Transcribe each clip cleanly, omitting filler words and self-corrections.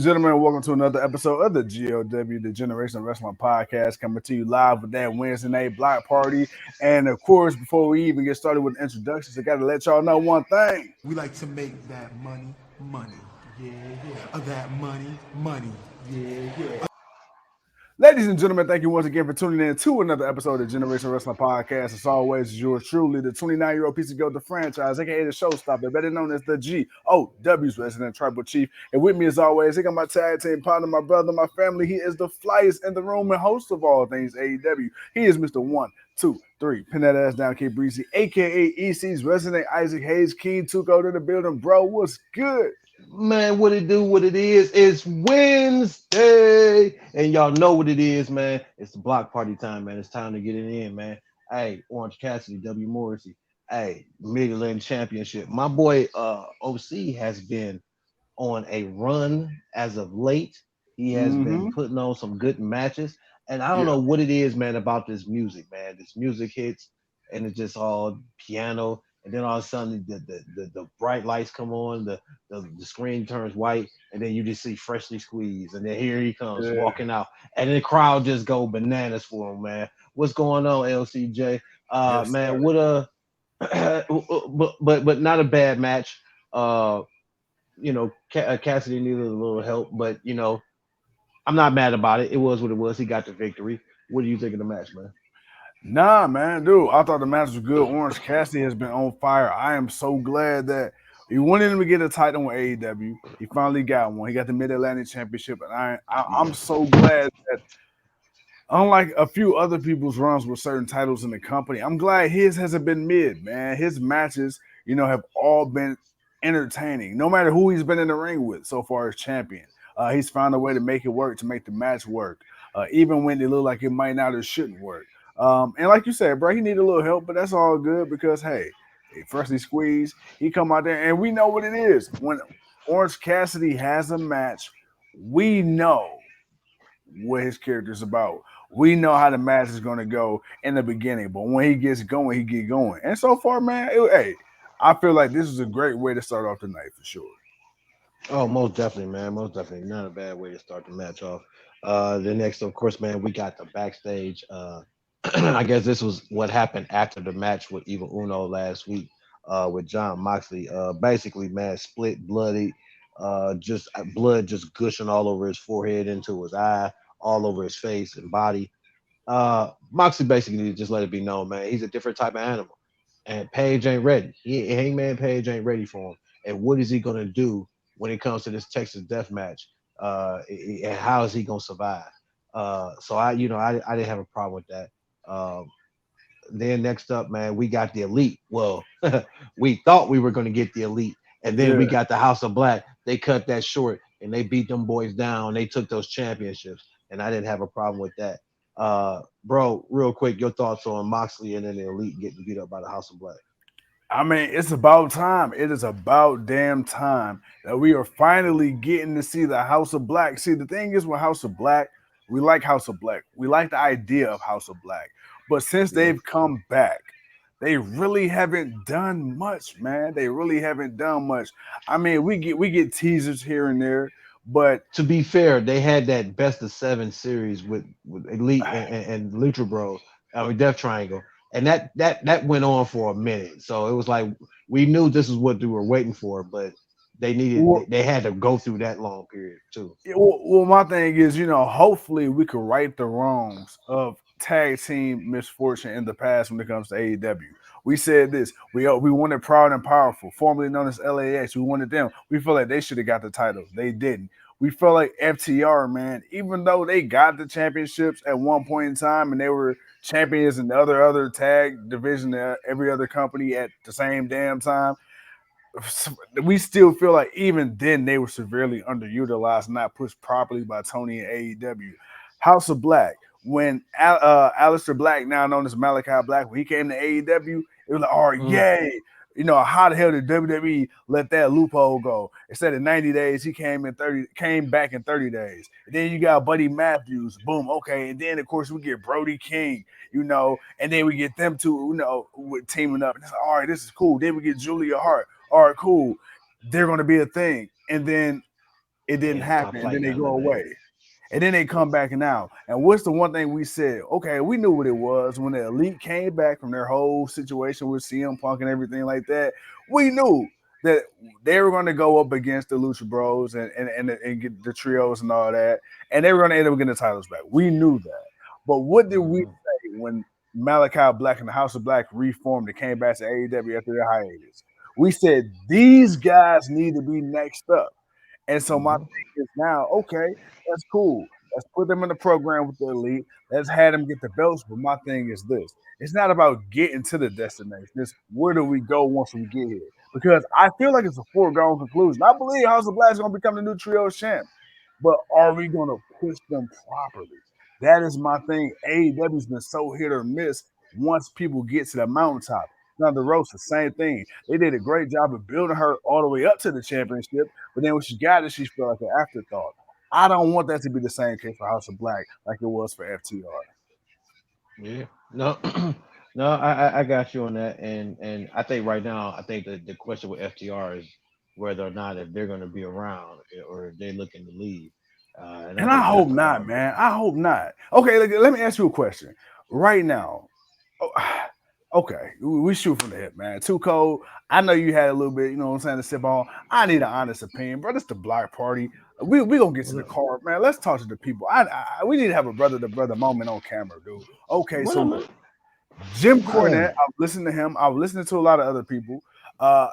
and gentlemen, welcome to another episode of the GOW, the Generation Wrestling Podcast, coming to you live with that Wednesday night block party. And of course, before we even get started with introductions, I got to let y'all know one thing. We like to make that money. Yeah. That money. Yeah. Ladies and gentlemen, thank you once again for tuning in to another episode of the Generation Wrestling Podcast. As always, yours truly, the 29-year-old piece of goat, the franchise, aka the showstopper, better known as the GOW's resident tribal chief. And with me, as always, I got my tag team partner, my brother, my family. He is the flyest in the room and host of all things AEW. He is Mr. 1, 2, 3, pin that ass down, K Breezy, aka EC's resident Isaac Hayes, King Tuco to the building. Bro, what's good? Man, what it do, what it is, it's Wednesday, and y'all know what it is, man. It's the block party time, man. It's time to get it in, man. Hey, Orange Cassidy, W. Morrissey, hey, Mid-Atlantic Championship. My boy OC has been on a run as of late. He has been putting on some good matches, and I don't know what it is, man, about this music, man. This music hits, and it's just all piano. And then all of a sudden, the bright lights come on, the screen turns white, and then you just see Freshly Squeezed, and then here he comes walking out, and the crowd just go bananas for him, man. What's going on, LCJ? Yes, man, sir. what a but not a bad match. Cassidy needed a little help, but I'm not mad about it. It was what it was. He got the victory. What do you think of the match, man? Nah, man, dude, I thought the match was good. Orange Cassidy has been on fire. I am so glad that he wanted him to get a title with AEW. He finally got one. He got the Mid-Atlantic Championship, and I'm so glad that, unlike a few other people's runs with certain titles in the company, I'm glad his hasn't been mid, man. His matches, have all been entertaining, no matter who he's been in the ring with so far as champion. He's found a way to make it work, to make the match work, even when it look like it might not or shouldn't work. And like you said, bro, he needed a little help, but that's all good because, hey, Freshly Squeezed, he come out there, and we know what it is. When Orange Cassidy has a match, we know what his character's about. We know how the match is going to go in the beginning, but when he gets going, he get going. And so far, man, I feel like this is a great way to start off the night for sure. Oh, most definitely, man. Most definitely. Not a bad way to start the match off. The next, of course, man, we got the backstage. I guess this was what happened after the match with Evil Uno last week with John Moxley. Basically, man, split, bloody, just blood just gushing all over his forehead, into his eye, all over his face and body. Moxley basically just let it be known, man, he's a different type of animal. And Page ain't ready. Hangman Page ain't ready for him. And what is he going to do when it comes to this Texas death match? And how is he going to survive? So I didn't have a problem with that. Then next up, man, we got the Elite. Well, we thought we were going to get the Elite, and then we got the House of Black. They cut that short, and they beat them boys down. They took those championships, and I didn't have a problem with that. Bro, real quick, your thoughts on Moxley and then the Elite getting beat up by the House of Black? I mean, it's about time. It is about damn time that we are finally getting to see the House of Black. See, the thing is with House of Black, we like House of Black. We like the idea of House of Black. But since they've come back, they really haven't done much, man. They really haven't done much. I mean, we get teasers here and there, but to be fair, they had that best of 7 series with Elite and Lucha Bros. I mean, Death Triangle. And that went on for a minute. So it was like we knew this is what they were waiting for, but they had to go through that long period too. Well, my thing is, hopefully we could right the wrongs of tag team misfortune in the past when it comes to AEW. We said this. We wanted Proud and Powerful, formerly known as LAX. We wanted them. We feel like they should have got the titles. They didn't. We felt like FTR, man, even though they got the championships at one point in time and they were champions in the other tag division, every other company at the same damn time, we still feel like even then they were severely underutilized, not pushed properly by Toni and AEW. House of Black, when Aleister Black, now known as Malachi Black, when he came to AEW, it was like, oh, yay. How the hell did WWE let that loophole go? Instead of 90 days, he came back in 30 days. And then you got Buddy Matthews, boom, okay. And then, of course, we get Brody King, and then we get them two, with teaming up. And it's like, all right, this is cool. Then we get Julia Hart. All right, cool. They're going to be a thing. And then it didn't Yeah, happen, top and then flight they got go away. eliminated. And then they come back now. And what's the one thing we said? Okay, we knew what it was when the Elite came back from their whole situation with CM Punk and everything like that. We knew that they were going to go up against the Lucha Bros and get the trios and all that, and they were going to end up getting the titles back. We knew that. But what did we Mhm. say when Malachi Black and the House of Black reformed and came back to AEW after their hiatus? We said these guys need to be next up. And so my Mhm. thing is now, okay, that's cool. Let's put them in the program with the Elite. Let's have them get the belts. But my thing is this: it's not about getting to the destination. It's where do we go once we get here? Because I feel like it's a foregone conclusion. I believe House of Black is going to become the new trio champ, but are we going to push them properly? That is my thing. AEW's been so hit or miss once people get to the mountaintop. Thunder Rosa, same thing. They did a great job of building her all the way up to the championship, but then when she got it, she felt like an afterthought. I don't want that to be the same case for House of Black like it was for FTR. Yeah. No, no, I got you on that, and I think right now, I think the question with FTR is whether or not if they're going to be around or if they're looking to leave, and I And I think that's hope the not, part. man. I hope not. Okay, let me ask you a question. Right now, oh, okay, we shoot from the hip, man. Too cold. I know you had a little bit, you know what I'm saying, to sip on. I need an honest opinion, bro. This the block party. We gonna get to the Well, car, man. Let's talk to the people. We need to have a brother to brother moment on camera, dude. Okay, so well, look, Jim yeah. Cornette. I've listened to him. I've listened to a lot of other people. Uh,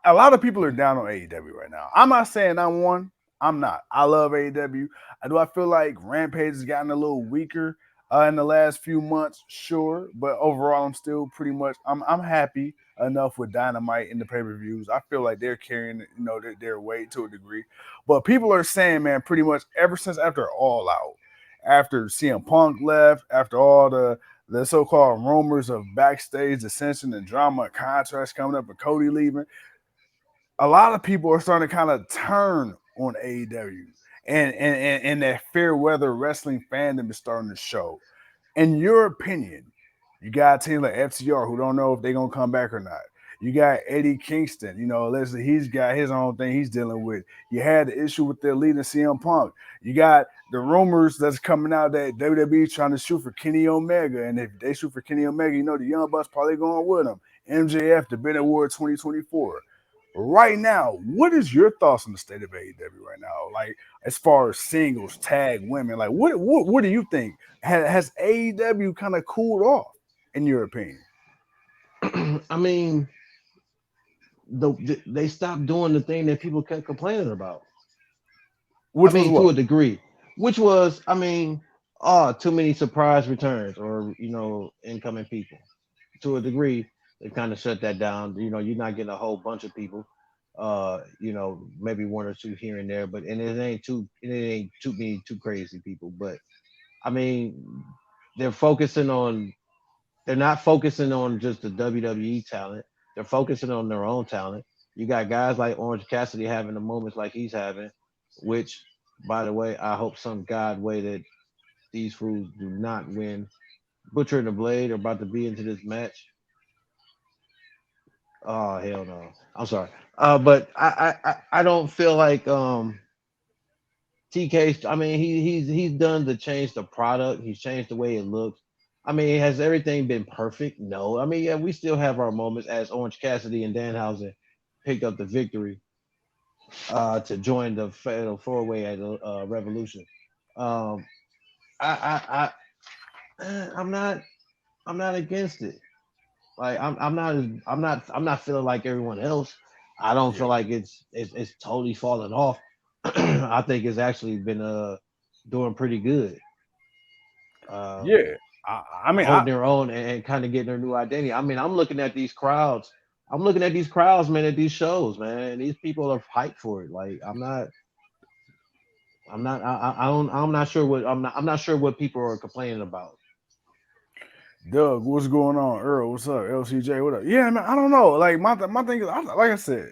a lot of people are down on AEW right now. I'm not saying I'm one. I'm not. I love AEW. Do I feel like Rampage has gotten a little weaker in the last few months? Sure, but overall, I'm still pretty much. I'm happy enough with Dynamite in the pay per views. I feel like they're carrying their weight to a degree. But people are saying, man, pretty much ever since after All Out, after CM Punk left, after all the so-called rumors of backstage dissension and drama and contracts coming up and Cody leaving, a lot of people are starting to kind of turn on AEW, and that fair weather wrestling fandom is starting to show. In your opinion, you got a team like FTR who don't know if they're gonna come back or not. You got Eddie Kingston, listen, he's got his own thing he's dealing with. You had the issue with their leader CM Punk. You got the rumors that's coming out that WWE trying to shoot for Kenny Omega, and if they shoot for Kenny Omega, the Young Bucks probably going with them. MJF, the Ben Award 2024. Right now, what is your thoughts on the state of AEW right now? Like as far as singles, tag, women, like what do you think? Has AEW kind of cooled off in your opinion? I mean, they stopped doing the thing that people kept complaining about. I Which was mean, what? to a degree, which was, I mean, too many surprise returns or incoming people. To a degree, they kind of shut that down. You're not getting a whole bunch of people. Maybe one or two here and there, but and it ain't too many too crazy people. But I mean, they're focusing on they're not focusing on just the WWE talent. They're focusing on their own talent. You got guys like Orange Cassidy having the moments like he's having, which, by the way, I hope some God way that these fools do not win. Butcher and the Blade are about to be into this match. Oh hell no! I'm sorry, but I don't feel like TK. I mean, he's done to change the product. He's changed the way it looks. I mean, has everything been perfect? No. I mean, yeah, we still have our moments as Orange Cassidy and Danhausen picked up the victory to join the fatal four way at Revolution. Um, I'm not against it. Like I'm not feeling like everyone else. I don't Yeah, feel like it's totally fallen off. I think it's actually been doing pretty good. Uh, yeah. I mean, holding their own and kind of getting their new identity. I mean, I'm looking at these crowds. I'm looking at these crowds, man, at these shows, man. These people are hyped for it. Like I'm not sure what I'm not sure what people are complaining about. Doug, what's going on? Earl, what's up? LCJ, what up? Yeah, man, I don't know. Like my thing is, like I said,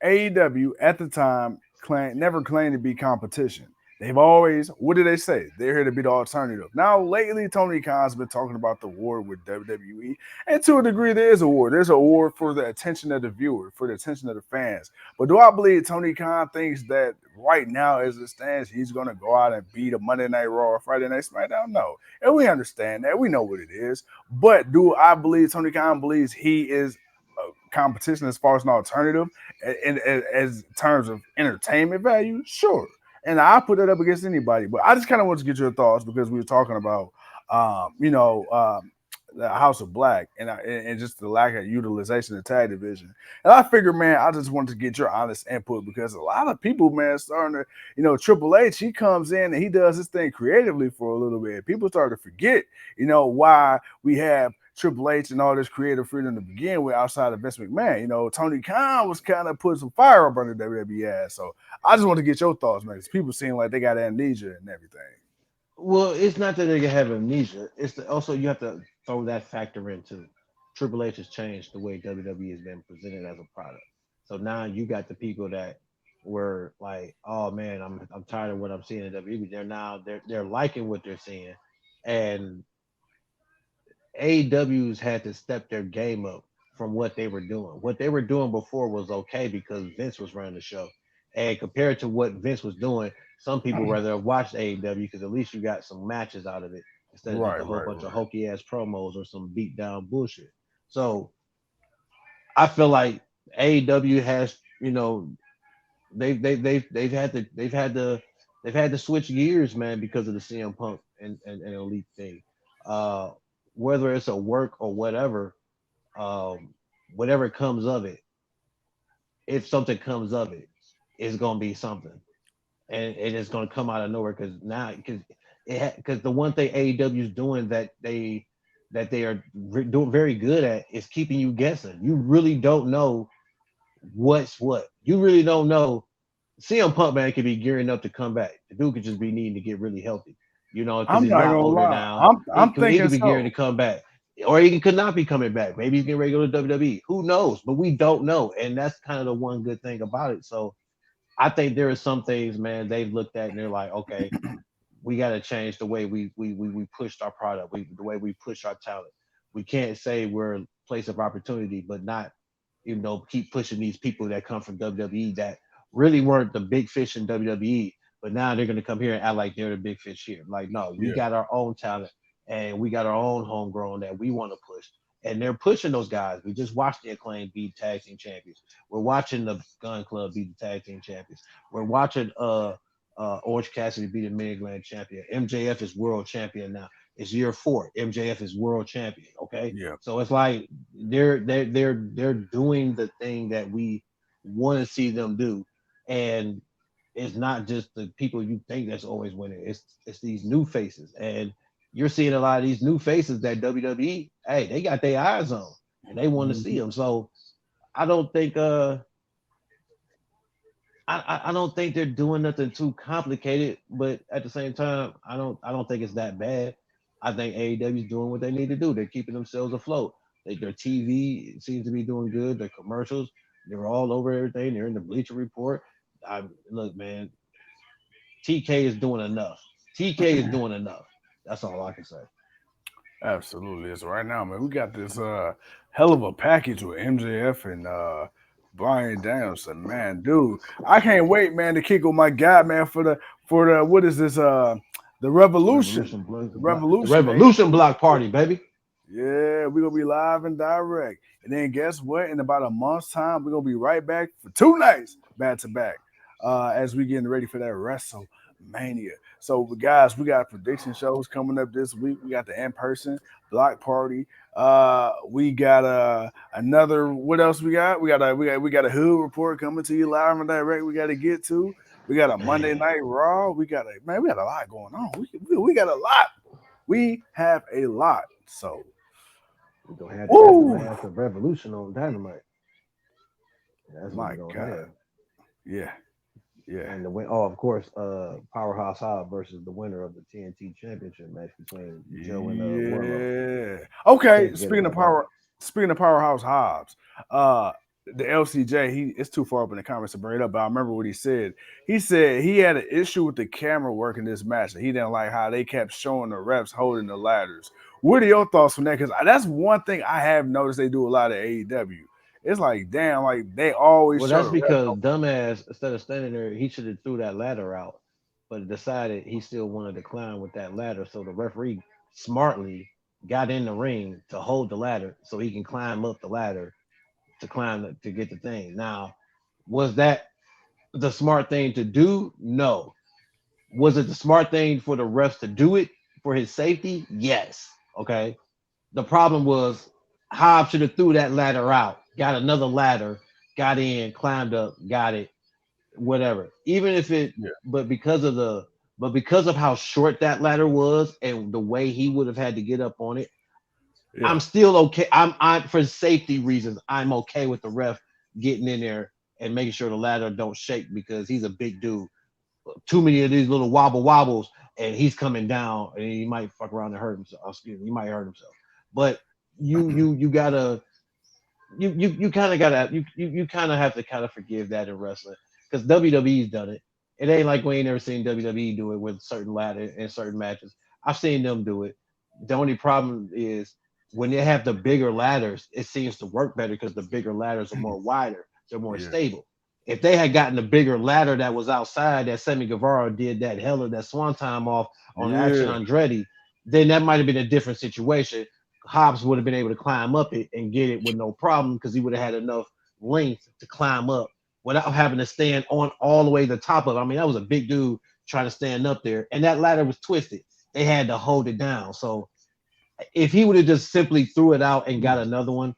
AEW at the time never claimed to be competition. They've always, what do they say? They're here to be the alternative. Now, lately, Tony Khan's been talking about the war with WWE, and to a degree, there is a war. There's a war for the attention of the viewer, for the attention of the fans. But do I believe Tony Khan thinks that right now, as it stands, he's going to go out and beat a Monday Night Raw or Friday Night SmackDown? No, and we understand that. We know what it is. But do I believe Tony Khan believes he is competition as far as an alternative in as terms of entertainment value? Sure, and I put it up against anybody. But I just kind of want to get your thoughts because we were talking about, the House of Black and just the lack of utilization of the tag division. And I figured, man, I just wanted to get your honest input because a lot of people, man, starting to, Triple H, he comes in and he does this thing creatively for a little bit. People start to forget, why we have Triple H and all this creative freedom to begin with outside of Vince McMahon. Tony Khan was kind of putting some fire up under WWE ass. So I just want to get your thoughts, man. Because people seem like they got amnesia and everything. Well, it's not that they have amnesia. Also you have to throw that factor into Triple H has changed the way WWE has been presented as a product. So now you got the people that were like, "Oh man, I'm tired of what I'm seeing in WWE." They're liking what they're seeing, and AEW's had to step their game up from what they were doing. What they were doing before was okay because Vince was running the show. And compared to what Vince was doing, some people rather have watched AEW because at least you got some matches out of it instead of just Right, a whole right, bunch of right. hokey ass promos or some beat down bullshit. So I feel like AEW has, they've had to switch gears, man, because of the CM Punk and Elite thing. Uh, whether it's a work or whatever, um, whatever comes of it, if something comes of it, it's gonna be something, and it's gonna come out of nowhere because the one thing AEW is doing that they are doing very good at is keeping you guessing. You really don't know what's what. You really don't know. CM Punk man could be gearing up to come back. The dude could just be needing to get really healthy, because I'm he's a not lot gonna older lie. now. I'm He thinking could be gearing so. to come back, or he could not be coming back. Maybe he's getting ready to go to WWE. Who knows? But we don't know, and that's kind of the one good thing about it. So I think there are some things, man, they've looked at and they're like, okay, we got to change the way we pushed our product, the way we push our talent. We can't say we're a place of opportunity, but not, keep pushing these people that come from WWE that really weren't the big fish in WWE, but now they're going to come here and act like they're the big fish here. Like, no, we Yeah. got our own talent and we got our own homegrown that we want to push. And they're pushing those guys. We just watched the Acclaim be tag team champions. We're watching the Gun Club be the tag team champions. We're watching Orange Cassidy be the Mid-Atlantic champion. MJF is world champion now. It's year 4. MJF is world champion. Okay, Yeah. so it's like they're doing the thing that we want to see them do, and it's not just the people you think that's always winning. It's these new faces, and you're seeing a lot of these new faces that WWE, hey, they got their eyes on, and they want to see Mhm. them. So I don't think I don't think they're doing nothing too complicated, but at the same time, I don't think it's that bad. I think AEW is doing what they need to do. They're keeping themselves afloat. Their TV seems to be doing good. Their commercials, they're all over everything. They're in the Bleacher Report. Look, man, TK is doing enough. TK is doing enough. That's all I can say. Absolutely. So right now, man, we got this hell of a package with MJF and Bryan Danielson, man, dude. I can't wait, man, to kick with my guy, man, for the what is this the Revolution. Revolution Block, The the Revolution, Revolution Block Party, baby. yeah, we're gonna be live and direct. And then guess what? In about a month's time, we're gonna be right back for 2 nights back to back. As we getting ready for that WrestleMania. So guys, we got prediction shows coming up this week. We got the in-person block party. We got another what else we got? We got a hood report coming to you live and direct. We got to get to. We got a Monday Man, night Raw. We got a lot going on. We got a lot. We have a lot. So we're gonna have the woo, aftermath of Revolution on Dynamite. That's what my we're gonna God. have. Yeah, yeah. And the win. Oh, of course, Powerhouse Hobbs versus the winner of the TNT Championship match between Joe and Warlow. Yeah. Can't Okay. forget about that. Speaking of powerhouse Hobbs, uh, the LCJ, it's too far up in the comments to bring it up, but I remember what he said. He said he had an issue with the camera work in this match, and he didn't like how they kept showing the reps holding the ladders. What are your thoughts on that? Because that's one thing I have noticed they do a lot of AEW. It's like, damn, like they always Well, show that's the reps. because dumbass, instead of standing there, he should have threw that ladder out, but decided he still wanted to climb with that ladder. So the referee smartly got in the ring to hold the ladder so he can climb up the ladder to to get the thing. Now, was that the smart thing to do? No. Was it the smart thing for the refs to do it for his safety? Yes. Okay. The problem was Hobbs should have threw that ladder out, got another ladder, got in, climbed up, got it, whatever. Even if it, Yeah, but because of because of how short that ladder was and the way he would have had to get up on it, yeah, I'm still okay. I'm for safety reasons, I'm okay with the ref getting in there and making sure the ladder don't shake because he's a big dude. Too many of these little wobbles, and he's coming down, and he might fuck around and hurt himself. Excuse me, he might hurt himself. But you gotta you kind of gotta you kind of have to kind of forgive that in wrestling because WWE's done it. It ain't like we ain't never seen WWE do it with certain ladder in certain matches. I've seen them do it. The only problem is when they have the bigger ladders, it seems to work better because the bigger ladders are more wider, they're more yeah, stable. If they had gotten a bigger ladder that was outside that Sammy Guevara did that swan time off on Action yeah, Andretti, then that might have been a different situation. Hobbs would have been able to climb up it and get it with no problem because he would have had enough length to climb up without having to stand on all the way to the top of it. I mean, that was a big dude trying to stand up there, and that ladder was twisted. They had to hold it down. So if he would have just simply threw it out and got another one,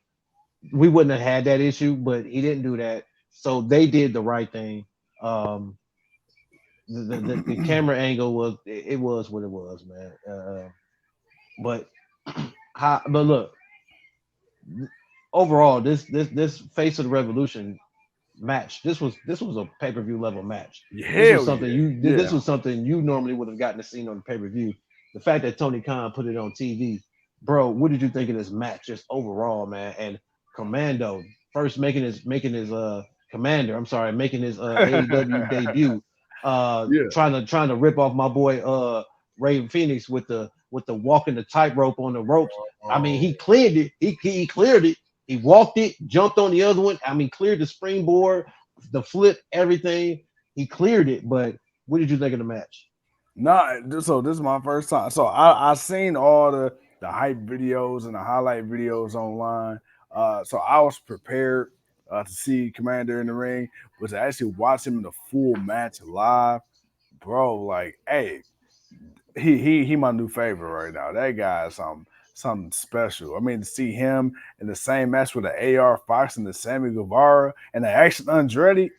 we wouldn't have had that issue. But he didn't do that, so they did the right thing. Um, the camera angle was it was what it was, man. But but look, overall, this face of the revolution match. This was a pay per view level match. This was hell something yeah, you this yeah. was something you normally would have gotten to see on the pay per view. The fact that Tony Khan put it on TV, bro. What did you think of this match, just overall, man? And Commando first making his Commander. I'm sorry, making his AEW debut. Yeah. Trying to rip off my boy Raven Phoenix with the walking the tightrope on the ropes. I mean, he Oh, cleared it. He cleared it. He walked it, jumped on the other one. I mean, cleared the springboard, the flip, everything. He cleared it. But what did you think of the match? nah, so this is my first time. So I seen all the hype videos and the highlight videos online. So I was prepared to see Commander in the ring, but to actually watch him in the full match live, bro, like, hey, he my new favorite right now. That guy is something special. I mean, to see him in the same match with the AR Fox and the Sammy Guevara and the Action Andretti,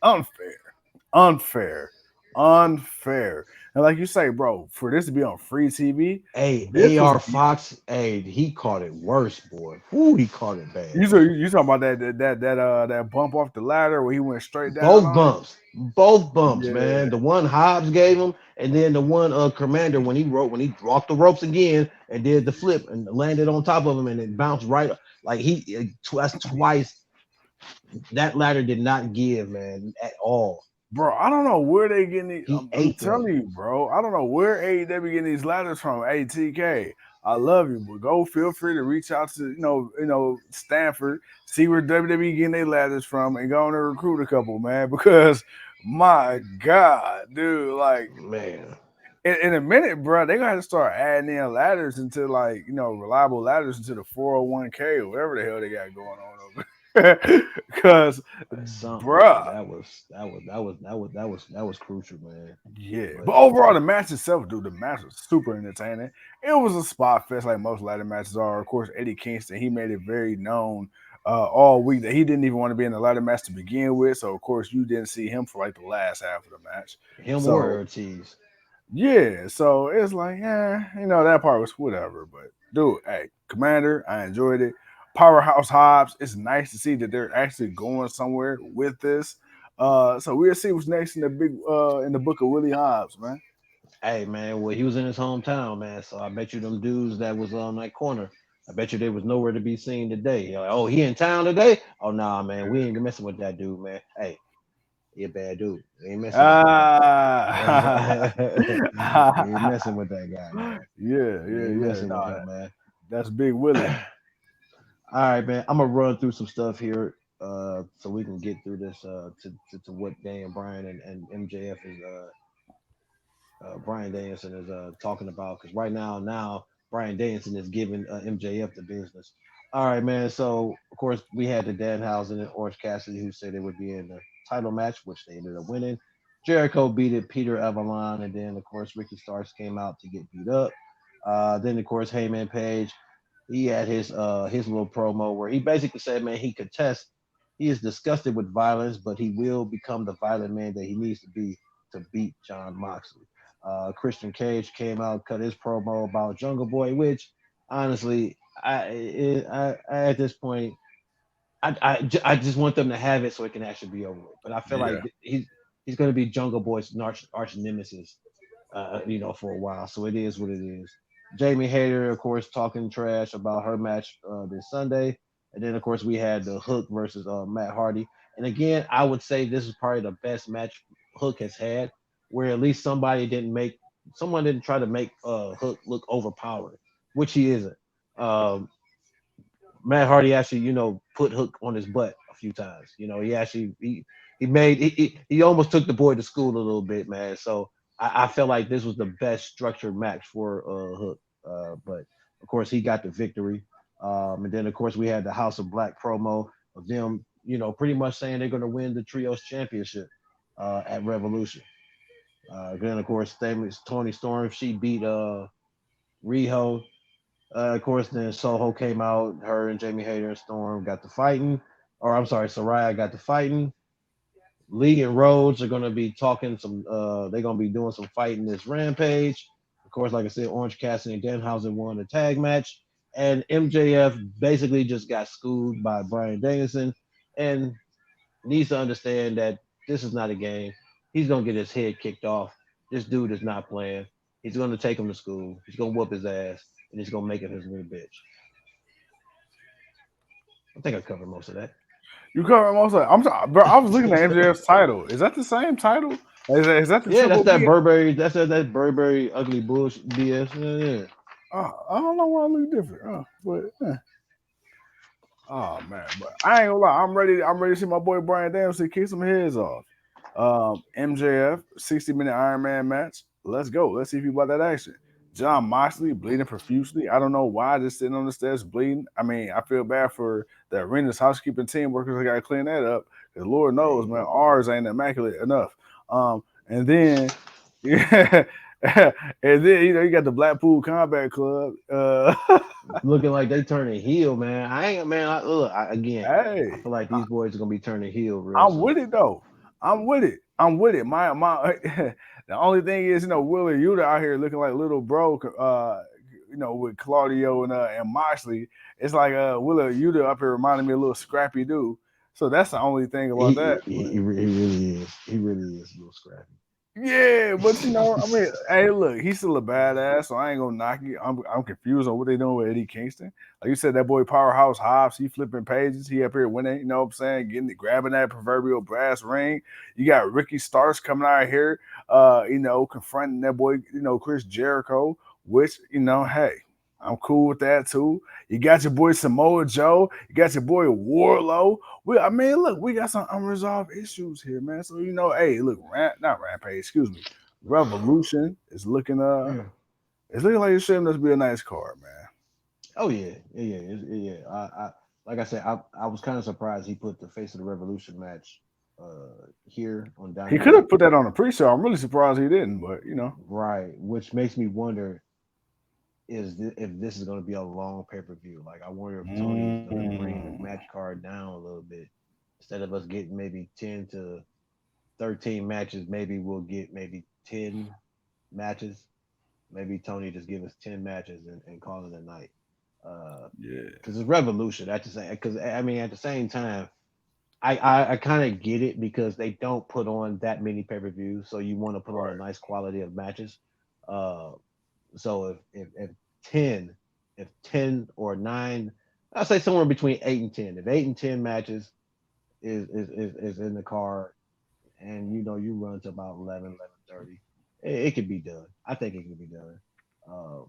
unfair, unfair. And like you say, bro, for this to be on free TV, Hey, this was AR Fox, hey, he caught it worse, boy. Ooh, he caught it bad. you talking about that bump off the ladder where he went straight down Both on him? bumps, both bumps, Yeah, man. The one Hobbs gave him, and then the one Commander when he walked the ropes again and did the flip and landed on top of him and it bounced right like that's twice. That ladder did not give, man, at all. bro, I don't know where they getting these. He I'm ate telling them. you, bro. I don't know where AEW getting these ladders from. ATK, I love you, but go feel free to reach out to Stanford, see where WWE getting their ladders from, and go on and recruit a couple, man. Because my God, dude, like Man. in a minute, bro, they gonna have to start adding in ladders into like reliable ladders into the 401k or whatever the hell they got going on over. Because, Something, man. bruh, That was crucial, man. yeah, but But overall, the match itself, dude, the match was super entertaining. It was a spot fest like most ladder matches are. Of course, Eddie Kingston, he made it very known all week that he didn't even want to be in the ladder match to begin with. So, of course, you didn't see him for like the last half of the match. him or So, Ortiz. yeah, so it's like, that part was whatever. But, dude, hey, Commander, I enjoyed it. Powerhouse Hobbs, it's nice to see that they're actually going somewhere with this. So we'll see what's next in the book of Willie Hobbs, man. Hey man, well he was in his hometown, man. So I bet you them dudes that was on that corner, I bet you they was nowhere to be seen today. You're like, oh, he in town today? Oh nah, man, we ain't messing with that dude, man. Hey, he a bad dude. We ain't messing with that guy. Ah, We ain't messing with that guy, man. yeah, We yeah, ain't yeah. messing with No, him, man. that's Big Willie. All right, man. I'm gonna run through some stuff here, so we can get through this to what Dan Bryan and MJF is Bryan Danielson is talking about because right now Bryan Danielson is giving MJF the business. All right, man. So of course we had the Danhausen and Orange Cassidy who said they would be in the title match, which they ended up winning. Jericho beat Peter Avalon, and then of course Ricky Starks came out to get beat up. Then of course Heyman Page, he had his little promo where he basically said, man, he contests. He is disgusted with violence, but he will become the violent man that he needs to be to beat John Moxley. Christian Cage came out, cut his promo about Jungle Boy, which honestly, I at this point, I just want them to have it so it can actually be over with. But I feel Yeah. like he's going to be Jungle Boy's arch nemesis, for a while. So it is what it is. Jamie Hayter, of course, talking trash about her match this Sunday, and then of course we had the Hook versus Matt Hardy. And again, I would say this is probably the best match Hook has had, where at least someone didn't try to make Hook look overpowered, which he isn't. Um, Matt Hardy actually, put Hook on his butt a few times. He actually he almost took the boy to school a little bit, man. So I felt like this was the best structured match for Hook. But of course he got the victory. And then of course we had the House of Black promo of them, pretty much saying they're gonna win the trios championship at Revolution. Then of course Toni Storm, she beat Riho. Of course, then Soho came out. Her and Jamie Hayter and Storm got the fighting. Or I'm sorry, Soraya got the fighting. Lee and Rhodes are gonna be talking some. They're gonna be doing some fighting this Rampage. Of course, like I said, Orange Cassidy and Danhausen won the tag match, and MJF basically just got schooled by Bryan Danielson, and needs to understand that this is not a game. He's gonna get his head kicked off. This dude is not playing. He's gonna take him to school. He's gonna whoop his ass, and he's gonna make him his little bitch. I think I covered most of that. You covered most of it. I'm sorry, bro. I was looking at MJF's title. Is that the same title? Is that the Yeah, that's Triple that B? Burberry. That Burberry ugly bullshit BS. Yeah. I don't know why I look different. Oh man, but I ain't gonna lie. I'm ready. I'm ready to see my boy Brian Danielson kick some heads off. MJF 60-minute Iron Man match. Let's go. Let's see if you bought that action. John Moxley bleeding profusely. I don't know why, just sitting on the steps bleeding. I mean, I feel bad for the arena's housekeeping team workers. I gotta clean that up because Lord knows, man, ours ain't immaculate enough. And then yeah, and then you got the Blackpool Combat Club. Looking like they turning heel, man. I ain't man. Again, I Hey, feel like these boys are gonna be turning heel real I'm soon. with it though. I'm with it. I'm with it. My the only thing is, Willie Yuta out here looking like little bro, with Claudio and Moxley. It's like Willie Yuta up here reminding me of a little scrappy dude. So that's the only thing about that. But He really is. He really is a little scrappy. yeah, but I mean, hey, look, he's still a badass, so I ain't gonna knock it. I'm confused on what they doing with Eddie Kingston. Like you said, that boy Powerhouse Hobbs, he flipping pages, he up here winning, you know what I'm saying, grabbing that proverbial brass ring. You got Ricky Starks coming out here, confronting that boy, Chris Jericho, which, hey, I'm cool with that too. You got your boy Samoa Joe, you got your boy Warlow. Look, we got some unresolved issues here, man. So hey, look, not Rampage, excuse me. Revolution is looking Yeah. it's looking like it's shaping us to be a nice card, man. Oh yeah. I like I said, I was kind of surprised he put the Face of the Revolution match here on He could Dynamite. have put that on a pre-show. I'm really surprised he didn't, but Right, which makes me wonder if this is going to be a long pay per view. Like, I wonder if Tony is going to bring the Mm, match card down a little bit instead of us getting maybe 10 to 13 matches. Maybe we'll get maybe 10 matches. Maybe Tony just give us 10 matches and call it a night. yeah, Because it's Revolution. At the same, because I mean, at the same time, I kind of get it because they don't put on that many pay per views, so you want to put on a right. nice quality of matches. Uh, so if 10 if 10 or 9, I'd say somewhere between 8 and 10. If 8 and 10 matches is in the card, and you run to about 11:30, it could be done. I think it can be done. Uh,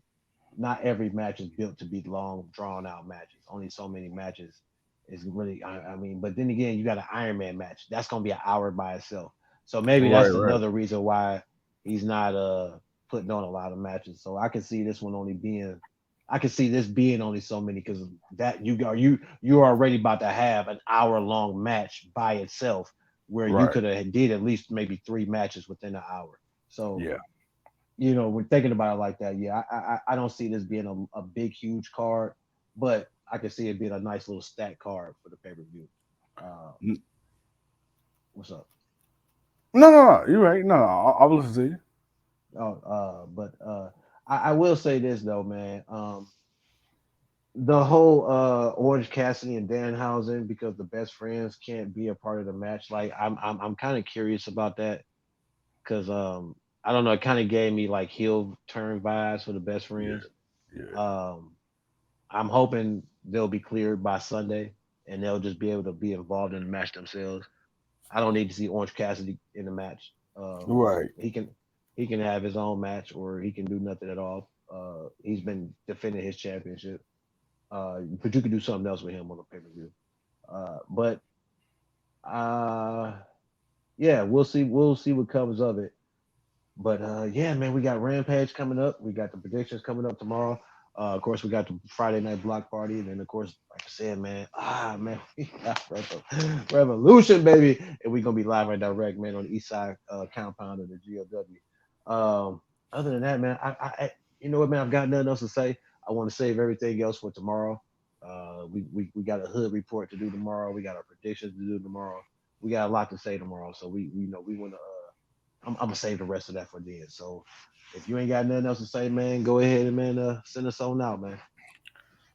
Not every match is built to be long, drawn out matches. Only so many matches is really. I mean, but then again, you got an Iron Man match. That's gonna be an hour by itself. So maybe Right, that's right. another reason why he's not putting on a lot of matches. So I can see this one only being. I can see this being only so many because that you're already about to have an hour long match by itself where you Right. could have did at least maybe 3 matches within an hour. So Yeah. when thinking about it like that, yeah, I don't see this being a big, huge card, but I can see it being a nice little stack card for the pay per view. Uh, N- what's up? No. You're right. No. I'll listen to you. But I will say this though, man. The whole Orange Cassidy and Danhausen because the best friends can't be a part of the match. Like I'm kind of curious about that because I don't know. It kind of gave me like heel turn vibes for the best Yeah. friends. Yeah. Um, I'm hoping they'll be cleared by Sunday and they'll just be able to be involved in the match themselves. I don't need to see Orange Cassidy in the match. Right. He can have his own match or he can do nothing at all. He's been defending his championship. But you can do something else with him on the pay per view. But uh, yeah, we'll see. We'll see what comes of it. But yeah, man, we got Rampage coming up. We got the predictions coming up tomorrow. Of course, we got the Friday night block party, and then of course, like I said, man, we got Revolution, baby, and we're gonna be live and direct, man, on the East Side compound of the GOW. Other than that, man, you know what, man, I've got nothing else to say. I want to save everything else for tomorrow. We got a hood report to do tomorrow. We got our predictions to do tomorrow. We got a lot to say tomorrow, so we want to. I'm gonna save the rest of that for then. So if you ain't got nothing else to say, man, go ahead and send us on out, man.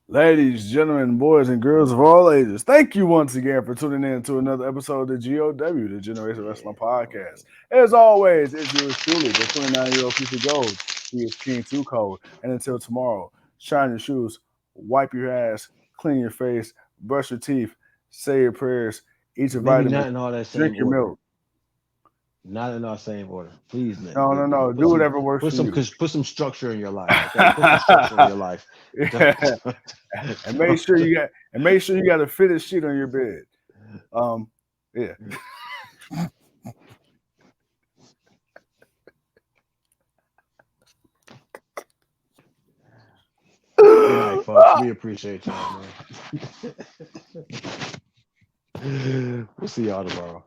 Ladies, gentlemen, boys, and girls of all ages, thank you once again for tuning in to another episode of the GOW, the Generation Wrestling Yeah, man. Podcast. As always, it's yours truly, the 29-year-old piece of gold. He is King Two Code. And until tomorrow, shine your shoes, wipe your ass, clean your face, brush your teeth, say your prayers, eat your Maybe not vitamins, in all that drink same your order. milk. Not in our same order. Please, No. Do whatever works for you. put some structure in your life. Okay, put some structure in your life. And make sure you got a fitted sheet on your bed. Yeah. Good night, folks. We appreciate y'all, man. We'll see y'all tomorrow.